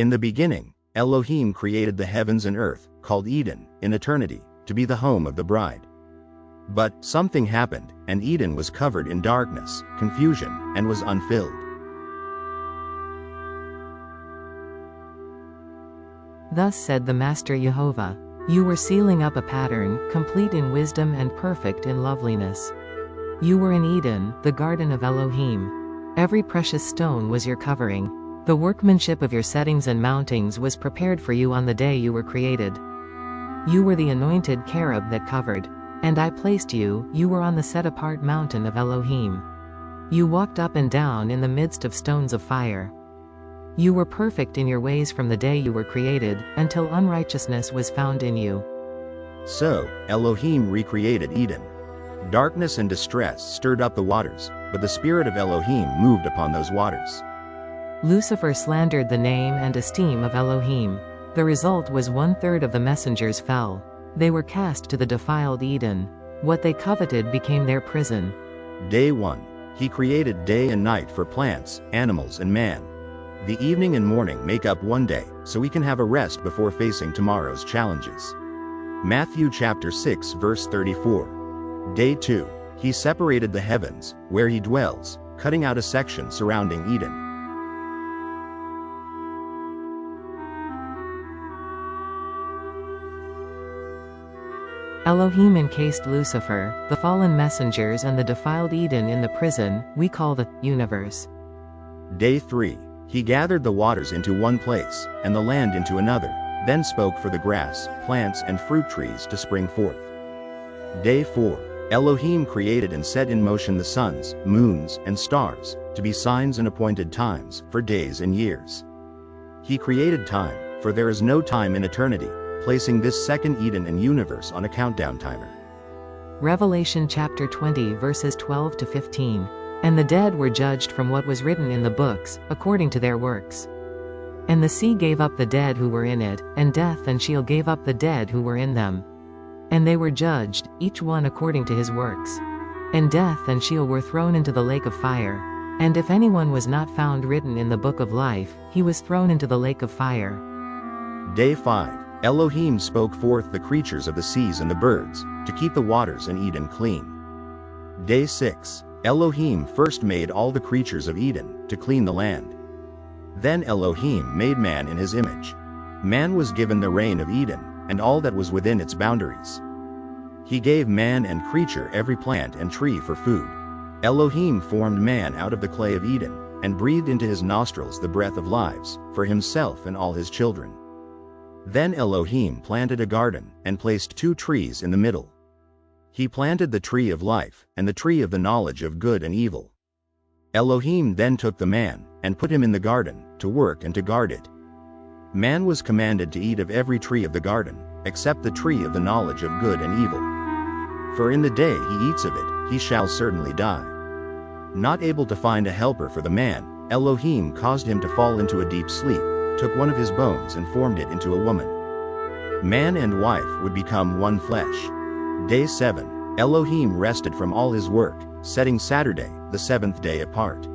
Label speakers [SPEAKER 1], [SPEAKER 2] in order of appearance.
[SPEAKER 1] In the beginning, Elohim created the heavens and earth, called Eden, in eternity, to be the home of the bride. But something happened, and Eden was covered in darkness, confusion, and was unfilled.
[SPEAKER 2] Thus said the Master Yehovah, you were sealing up a pattern, complete in wisdom and perfect in loveliness. You were in Eden, the garden of Elohim. Every precious stone was your covering. The workmanship of your settings and mountings was prepared for you on the day you were created. You were the anointed cherub that covered. And I placed you, you were on the set-apart mountain of Elohim. You walked up and down in the midst of stones of fire. You were perfect in your ways from the day you were created, until unrighteousness was found in you.
[SPEAKER 1] So, Elohim recreated Eden. Darkness and distress stirred up the waters, but the spirit of Elohim moved upon those waters.
[SPEAKER 2] Lucifer slandered the name and esteem of Elohim. The result was 1/3 of the messengers fell. They were cast to the defiled Eden. What they coveted became their prison.
[SPEAKER 1] Day 1. He created day and night for plants, animals and man. The evening and morning make up one day, so we can have a rest before facing tomorrow's challenges. Matthew chapter 6 verse 34. Day 2. He separated the heavens, where he dwells, cutting out a section surrounding Eden.
[SPEAKER 2] Elohim encased Lucifer, the fallen messengers and the defiled Eden in the prison we call the universe.
[SPEAKER 1] Day 3. He gathered the waters into one place, and the land into another, then spoke for the grass, plants and fruit trees to spring forth. Day 4. Elohim created and set in motion the suns, moons, and stars, to be signs and appointed times, for days and years. He created time, for there is no time in eternity, placing this second Eden and universe on a countdown timer.
[SPEAKER 2] Revelation chapter 20 verses 12 to 15. And the dead were judged from what was written in the books, according to their works. And the sea gave up the dead who were in it, and death and Sheol gave up the dead who were in them. And they were judged, each one according to his works. And death and Sheol were thrown into the lake of fire. And if anyone was not found written in the book of life, he was thrown into the lake of fire.
[SPEAKER 1] Day 5. Elohim spoke forth the creatures of the seas and the birds, to keep the waters in Eden clean. Day 6. Elohim first made all the creatures of Eden, to clean the land. Then Elohim made man in his image. Man was given the reign of Eden, and all that was within its boundaries. He gave man and creature every plant and tree for food. Elohim formed man out of the clay of Eden, and breathed into his nostrils the breath of lives, for himself and all his children. Then Elohim planted a garden, and placed 2 trees in the middle. He planted the tree of life, and the tree of the knowledge of good and evil. Elohim then took the man, and put him in the garden, to work and to guard it. Man was commanded to eat of every tree of the garden, except the tree of the knowledge of good and evil. For in the day he eats of it, he shall certainly die. Not able to find a helper for the man, Elohim caused him to fall into a deep sleep, took one of his bones and formed it into a woman. Man and wife would become one flesh. Day 7. Elohim rested from all his work, setting Saturday, the 7th day apart.